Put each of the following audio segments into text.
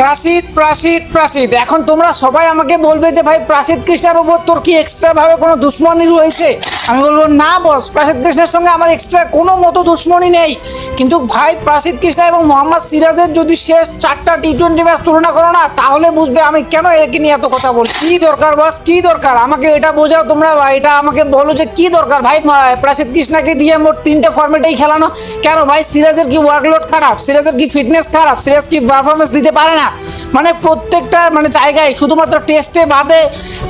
প্রাসিদ প্রাসিদ প্রাসিদ, এখন তোমরা সবাই আমাকে বলবে যে ভাই প্রাসিদ কৃষ্ণার উপর তোর কি এক্সট্রা ভাবে কোনো দুশ্মনী রয়েছে। আমি বলবো না বস, প্রাসিদ কৃষ্ণার সঙ্গে আমার এক্সট্রা কোনো মতো দুশ্মনী নেই। কিন্তু ভাই প্রাসিদ কৃষ্ণা এবং মোহাম্মদ সিরাজের যদি শেষ 4টা টি-20 ম্যাচ তুলনা করো না, তাহলে বুঝবে আমি কেন একে নিয়ে এত কথা বলি। কি দরকার বস, কি দরকার? আমাকে এটা বোঝাও তোমরা, এটা আমাকে বলো যে কি দরকার ভাই প্রাসিদ কৃষ্ণাকে দিয়ে মোট 3টে ফরম্যাটেই খেলানো কেন ভাই? সিরাজের কি ওয়ার্কলোড খারাপ? সিরাজের কি ফিটনেস খারাপ? সিরাজ কি পারফরমেন্স দিতে পারে না? মানে প্রত্যেকটা জায়গায় শুধুমাত্র টেস্টে বাদে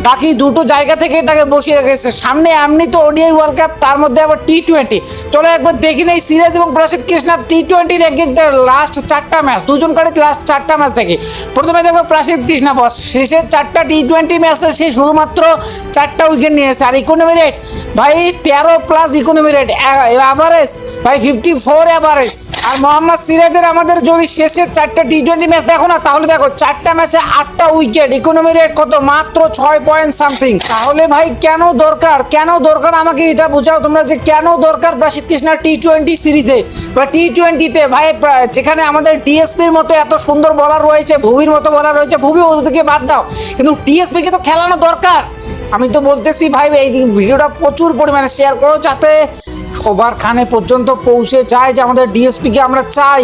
বাকি দুটো জায়গা থেকে তাকে বসিয়ে রেখেছে। সামনে এমনি তো ওডিআই ওয়ার্ল্ড কাপ, তার মধ্যে আবার টি-20। চলো একবার দেখি নেই সিরাজ এবং প্রসিদ্ধ কৃষ্ণার টি-20 র্যাঙ্কিংটার লাস্ট 4টা ম্যাচ, দুজন করে লাস্ট 4টা ম্যাচ দেখি। প্রথমে দেখো প্রসিদ্ধ কৃষ্ণা বস, শেষের 4টা টি-20 ম্যাচে সে শুধুমাত্র 4টা উইকেট নিয়েছে। আর ইকোনমি রেট ভাই 13+ ইকোনমি রেট, অ্যাভারেজ ভাই 54 অ্যাভারেজ। আর মোহাম্মদ সিরাজের আমাদের যদি শেষের 4টা টি-20 ম্যাচ দেখো না, তাহলে দেখো 4টা ম্যাচে 8টা উইকেট, ইকোনমি রেট কত? মাত্র 6 পয়েন্ট সামথিং। তাহলে ভাই কেন দরকার, কেন দরকার আমাকে এটা বোঝাও তোমরা যে কেন দরকার প্রসিদ্ধ কৃষ্ণার টি-20 সিরিজে বা টি-20তে ভাই, যেখানে আমাদের ডিএসপির মতো এত সুন্দর বলার রয়েছে, ভুবির মতো বলার রয়েছে, ভুবি ওদিকে বাদ দাও, কিন্তু টিএসপিকে তো খেলানো দরকার। আমি তো বলতেছি ভাই এই ভিডিওটা প্রচুর পরিমাণে শেয়ার করো, যাতে সবার কানে পর্যন্ত পৌঁছে যায় যে আমাদের ডিএসপিকে আমরা চাই।